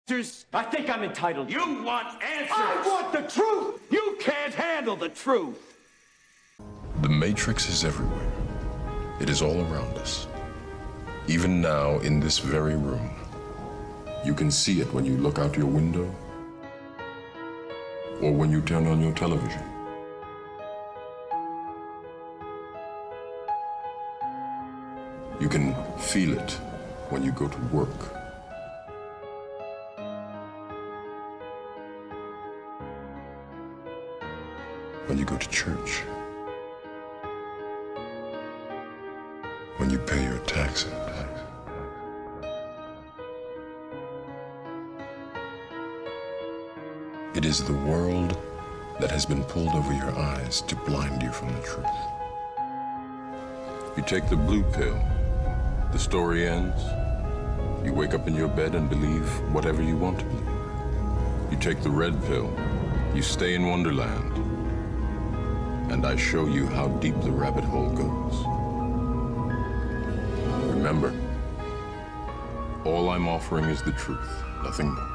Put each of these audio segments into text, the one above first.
I think I'm entitled. You want answers! I want the truth! You can't handle the truth! The Matrix is everywhere. It is all around us. Even now, in this very room. You can see it when you look out your window or when you turn on your television. You can feel it when you go to work. When you go to church. When you pay your taxes. It is the world that has been pulled over your eyes to blind you from the truth. You take the blue pill, the story ends. You wake up in your bed and believe whatever you want to believe. You take the red pill, you stay in Wonderland, and I show you how deep the rabbit hole goes. Remember, all I'm offering is the truth, nothing more.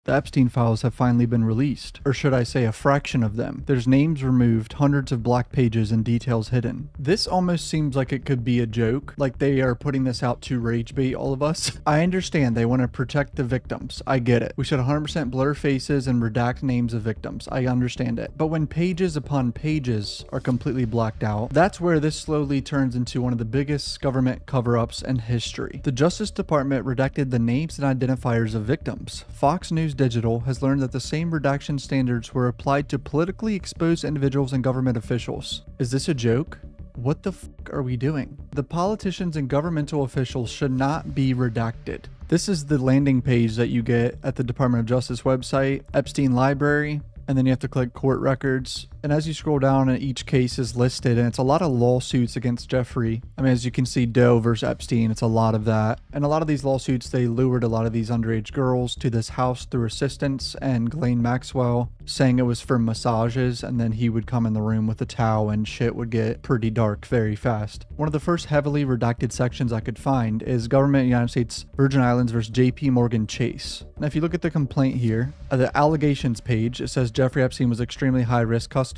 The Epstein files have finally been released, or should I say a fraction of them. There's names removed, hundreds of black pages, and details hidden. This almost seems like it could be a joke, like they are putting this out to rage bait all of us. I understand they want to protect the victims. I get it. We should 100% blur faces and redact names of victims. I understand it. But when pages upon pages are completely blacked out, that's where this slowly turns into one of the biggest government cover-ups in history. The Justice Department redacted the names and identifiers of victims. Fox News Digital has learned that the same redaction standards were applied to politically exposed individuals and government officials. Is this a joke? What the fuck are we doing? The politicians and governmental officials should not be redacted. This is the landing page that you get at the Department of Justice website, Epstein Library, and then you have to click court records. And as you scroll down, each case is listed, and it's a lot of lawsuits against Jeffrey. I mean, as you can see, Doe versus Epstein, it's a lot of that. And a lot of these lawsuits, they lured a lot of these underage girls to this house through assistants and Ghislaine Maxwell, saying it was for massages, and then he would come in the room with a towel and shit would get pretty dark very fast. One of the first heavily redacted sections I could find is Government of the United States Virgin Islands versus JP Morgan Chase. Now, if you look at the complaint here, the allegations page, it says Jeffrey Epstein was extremely high-risk customer.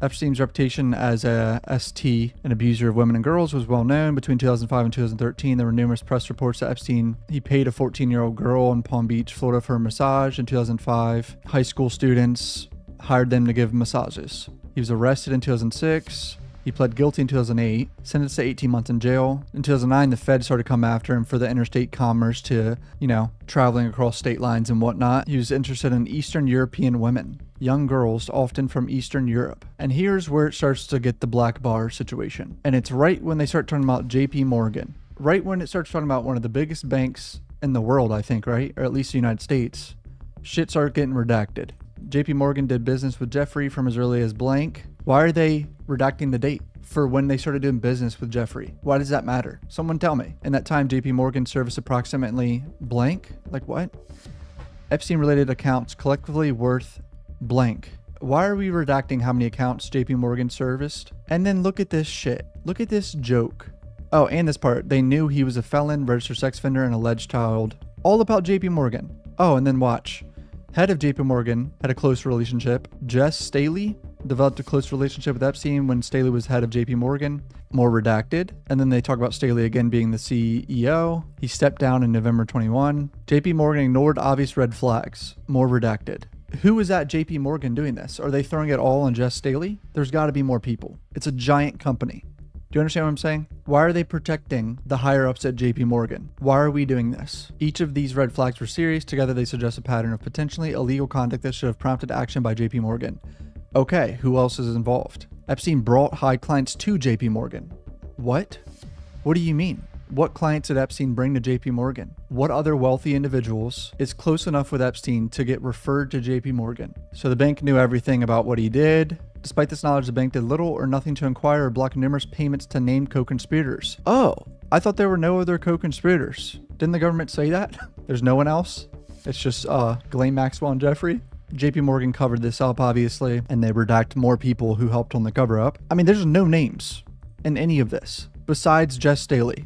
Epstein's reputation as a ST, an abuser of women and girls, was well known. Between 2005 and 2013, there were numerous press reports that Epstein, he paid a 14-year-old girl in Palm Beach, Florida for a massage. In 2005, high school students hired them to give massages. He was arrested in 2006. He pled guilty in 2008, sentenced to 18 months in jail. In 2009, the Fed started to come after him for the interstate commerce to, traveling across state lines and whatnot. He was interested in Eastern European women, young girls, often from Eastern Europe. And here's where it starts to get the black bar situation. And it's right when they start talking about JP Morgan, right when it starts talking about one of the biggest banks in the world, I think, right? Or at least the United States. Shit started getting redacted. JP Morgan did business with Jeffrey from as early as blank. Why are they redacting the date for when they started doing business with Jeffrey? Why does that matter? Someone tell me. In that time, JP Morgan serviced approximately blank? Like what? Epstein related accounts collectively worth blank. Why are we redacting how many accounts JP Morgan serviced? And then look at this shit. Look at this joke. Oh, and this part. They knew he was a felon, registered sex offender, and alleged child. All about JP Morgan. Oh, and then watch. Head of JP Morgan had a close relationship. Jess Staley developed a close relationship with Epstein when Staley was head of JP Morgan. More redacted. And then they talk about Staley again being the CEO. He stepped down in November 21. JP Morgan ignored obvious red flags. More redacted. Who is at JP Morgan doing this? Are they throwing it all on Jess Staley? There's got to be more people. It's a giant company. Do you understand what I'm saying? Why are they protecting the higher ups at JP Morgan? Why are we doing this? Each of these red flags were serious. Together they suggest a pattern of potentially illegal conduct that should have prompted action by JP Morgan. Okay, who else is involved? Epstein brought high clients to JP Morgan. What? What do you mean? What clients did Epstein bring to JP Morgan? What other wealthy individuals is close enough with Epstein to get referred to JP Morgan? So the bank knew everything about what he did. Despite this knowledge, the bank did little or nothing to inquire or block numerous payments to named co-conspirators. Oh, I thought there were no other co-conspirators. Didn't the government say that? There's no one else? It's just Ghislaine Maxwell and Jeffrey? JP Morgan covered this up, obviously, and they redact more people who helped on the cover-up. I mean, there's no names in any of this, besides Jess Staley.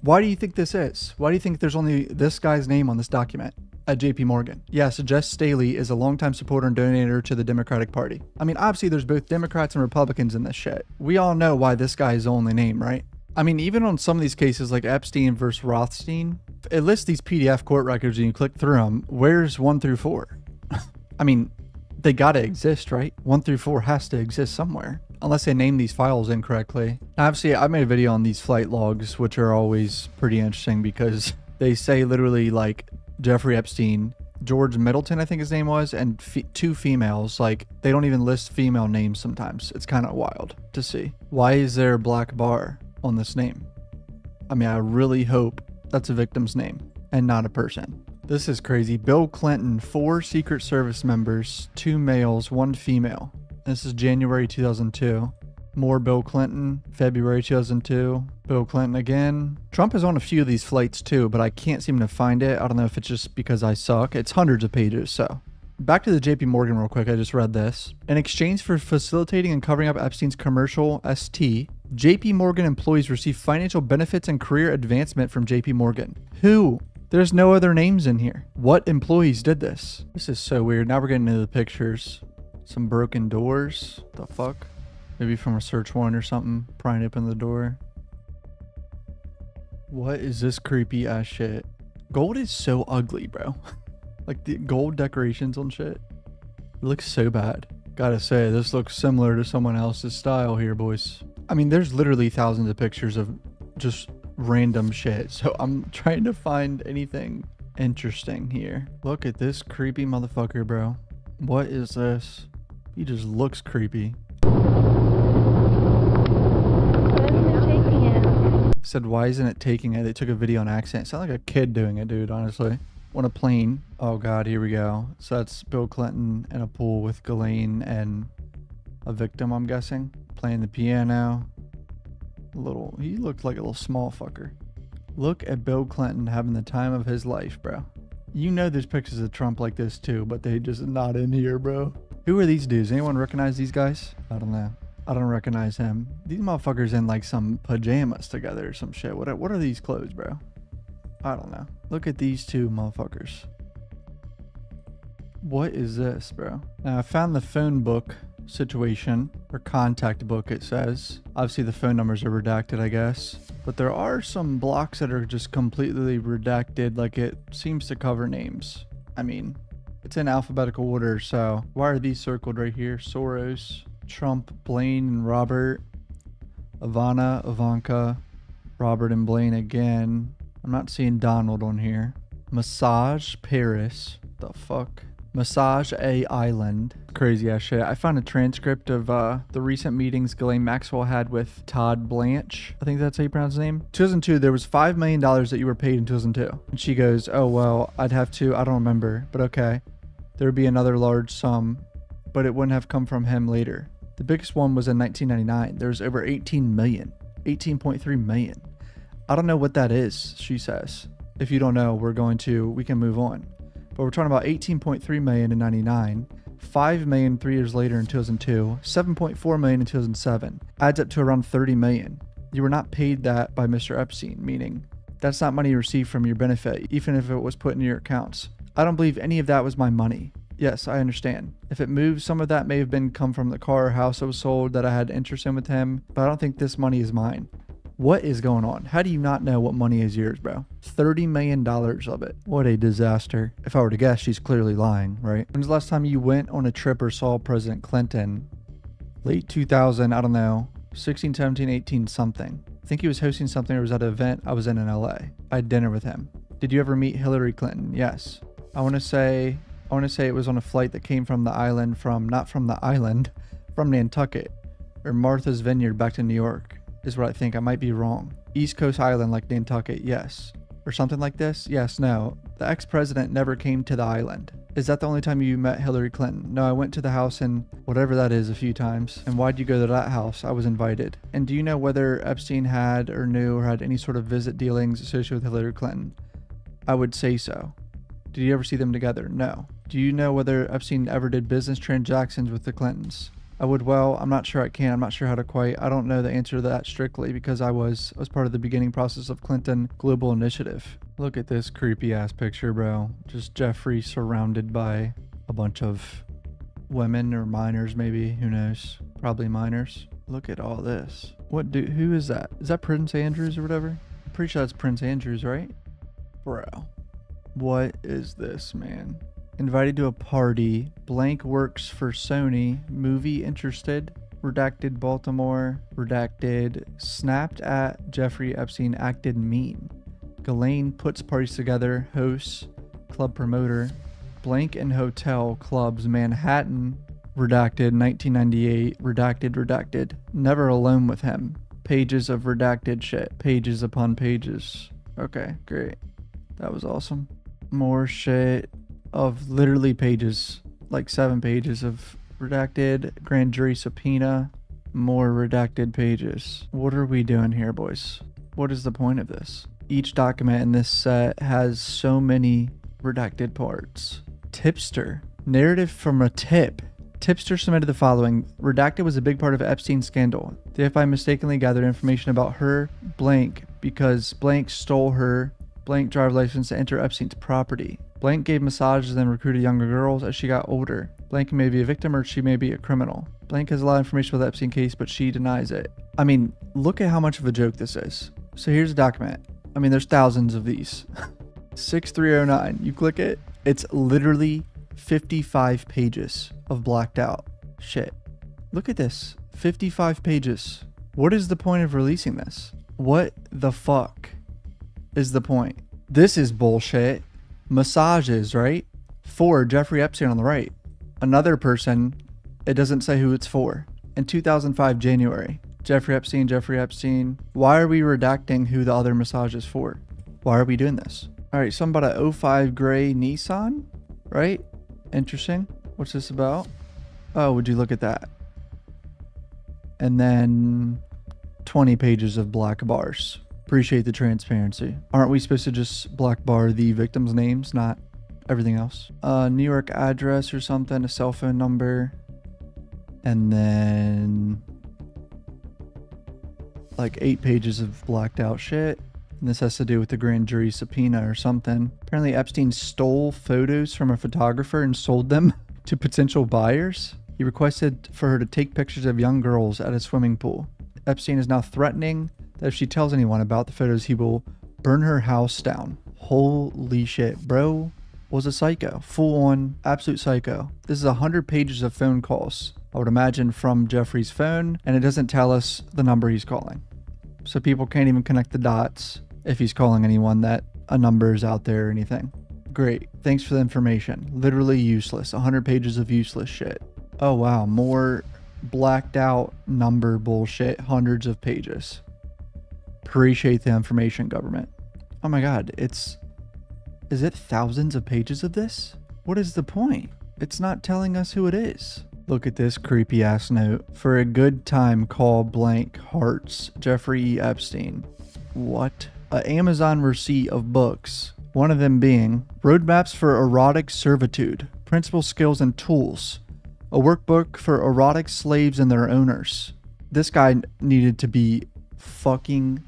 Why do you think this is? Why do you think there's only this guy's name on this document at JP Morgan? Yeah, so Jess Staley is a longtime supporter and donator to the Democratic Party. I mean, obviously there's both Democrats and Republicans in this shit. We all know why this guy is the only name, right? I mean, even on some of these cases like Epstein versus Rothstein, it lists these PDF court records and you click through them. Where's 1 through 4? I mean, they gotta exist, right? 1 through 4 has to exist somewhere. Unless they name these files incorrectly. Now, obviously, I made a video on these flight logs, which are always pretty interesting because they say literally like Jeffrey Epstein, George Middleton, I think his name was, and 2 females. Like, they don't even list female names sometimes. It's kind of wild to see. Why is there a black bar on this name? I mean, I really hope that's a victim's name and not a person. This is crazy. Bill Clinton, 4 Secret Service members, 2 males, 1 female. This is January 2002. More Bill Clinton, February 2002. Bill Clinton again. Trump is on a few of these flights too, but I can't seem to find it. I don't know if it's just because I suck. It's hundreds of pages, so. Back to the JP Morgan real quick. I just read this. In exchange for facilitating and covering up Epstein's commercial ST, JP Morgan employees receive financial benefits and career advancement from JP Morgan. Who? There's no other names in here. What employees did this? This is so weird. Now we're getting into the pictures. Some broken doors. The fuck? Maybe from a search warrant or something. Prying open the door. What is this creepy ass shit? Gold is so ugly, bro. Like the gold decorations on shit. It looks so bad. Gotta say, this looks similar to someone else's style here, boys. I mean, there's literally thousands of pictures of just random shit. So I'm trying to find anything interesting here. Look at this creepy motherfucker, bro. What is this? He just looks creepy. Said, why isn't it taking it? They took a video on accident. Sound like a kid doing it, dude, honestly. On a plane. Oh god, here we go. So that's Bill Clinton in a pool with Ghislaine and a victim, I'm guessing. Playing the piano. He looked like a little small fucker. Look at Bill Clinton having the time of his life, bro. You know there's pictures of Trump like this too, but they just not in here, bro. Who are these dudes? Anyone recognize these guys? I don't know. I don't recognize him. These motherfuckers in like some pajamas together or some shit. What are these clothes, bro? I don't know. Look at these 2 motherfuckers. What is this, bro? Now I found the phone book situation, or contact book it says. Obviously the phone numbers are redacted, I guess. But there are some blocks that are just completely redacted, like it seems to cover names. I mean, it's in alphabetical order, so why are these circled right here? Soros, Trump, Blaine, and Robert. Ivana, Ivanka, Robert and Blaine again. I'm not seeing Donald on here. Massage Paris. The fuck? Massage A Island. Crazy ass shit. I found a transcript of the recent meetings Ghislaine Maxwell had with Todd Blanche. I think that's how you pronounce his name. 2002, there was $5 million that you were paid in 2002. And she goes, oh, well, I'd have to, I don't remember, but okay. There would be another large sum, but it wouldn't have come from him later. The biggest one was in 1999. There was over 18 million. 18.3 million. I don't know what that is, she says. If you don't know, we can move on. But we're talking about 18.3 million in 99, 5 million 3 years later in 2002, 7.4 million in 2007. Adds up to around 30 million. You were not paid that by Mr. Epstein, meaning that's not money you received from your benefit, even if it was put in your accounts. I don't believe any of that was my money. Yes, I understand. If it moved, some of that may have been come from the car or house that was sold that I had interest in with him, but I don't think this money is mine. What is going on? How do you not know what money is yours, bro? $30 million of it. What a disaster. If I were to guess, she's clearly lying, right? When's the last time you went on a trip or saw President Clinton? Late 2000, I don't know. 16, 17, 18, something. I think he was hosting something or was at an event I was in LA. I had dinner with him. Did you ever meet Hillary Clinton? Yes. I want to say it was on a flight that came from the island not from the island, from Nantucket or Martha's Vineyard back to New York. Is what I think. I might be wrong. East Coast Island like Nantucket, yes. or something like this? Yes, no. The ex-president never came to the island. Is that the only time you met Hillary Clinton? No, I went to the house in whatever that is a few times. And why'd you go to that house? I was invited. And do you know whether Epstein had or knew or had any sort of visit dealings associated with Hillary Clinton? I would say so. Did you ever see them together? No. Do you know whether Epstein ever did business transactions with the Clintons? I would, well, I'm not sure I can. I'm not sure how to quite, I don't know the answer to that strictly because I was part of the beginning process of Clinton Global Initiative. Look at this creepy ass picture, bro. Just Jeffrey surrounded by a bunch of women or minors, maybe, who knows? Probably minors. Look at all this. Who is that? Is that Prince Andrews or whatever? I'm pretty sure that's Prince Andrews, right? Bro, what is this, man? Invited to a party. Blank works for Sony. Movie interested. Redacted Baltimore. Redacted. Snapped at Jeffrey Epstein. Acted mean. Ghislaine puts parties together. Hosts. Club promoter. Blank and hotel. Clubs. Manhattan. Redacted. 1998. Redacted. Never alone with him. Pages of redacted shit. Pages upon pages. Okay, great. That was awesome. More shit of literally pages, like 7 pages of redacted, grand jury subpoena, more redacted pages. What are we doing here, boys? What is the point of this? Each document in this set has so many redacted parts. Tipster. Narrative from a tip. Tipster submitted the following. Redacted was a big part of Epstein's scandal. The FBI mistakenly gathered information about her blank because blank stole her blank driver's license to enter Epstein's property. Blank gave massages and recruited younger girls as she got older. Blank may be a victim or she may be a criminal. Blank has a lot of information about the Epstein case, but she denies it. I mean, look at how much of a joke this is. So here's a document. I mean, there's thousands of these. 6309. You click it, it's literally 55 pages of blacked out shit. Look at this. 55 pages. What is the point of releasing this? What the fuck is the point? This is bullshit. Massages, right? For Jeffrey Epstein on the right. Another person, it doesn't say who it's for. In 2005, January, Jeffrey Epstein. Why are we redacting who the other massage is for? Why are we doing this? All right, something about a 05 gray Nissan, right? Interesting. What's this about? Oh, would you look at that? And then 20 pages of black bars. Appreciate the transparency. Aren't we supposed to just black bar the victims' names, not everything else? New York address or something, a cell phone number, and then like 8 pages of blacked out shit. And this has to do with the grand jury subpoena or something. Apparently Epstein stole photos from a photographer and sold them to potential buyers. He requested for her to take pictures of young girls at a swimming pool. Epstein is now threatening that if she tells anyone about the photos, he will burn her house down. Holy shit, bro was a psycho. Full on, absolute psycho. This is 100 pages of phone calls, I would imagine, from Jeffrey's phone, and it doesn't tell us the number he's calling. So people can't even connect the dots if he's calling anyone that a number is out there or anything. Great, thanks for the information. Literally useless. 100 pages of useless shit. Oh wow, more blacked out number bullshit. Hundreds of pages. Appreciate the information, government. Oh my god, is it thousands of pages of this? What is the point? It's not telling us who it is. Look at this creepy ass note. For a good time, call blank hearts Jeffrey E. Epstein. What? An Amazon receipt of books. One of them being Roadmaps for Erotic Servitude, Principal Skills and Tools. A workbook for erotic slaves and their owners. This guy needed to be fucking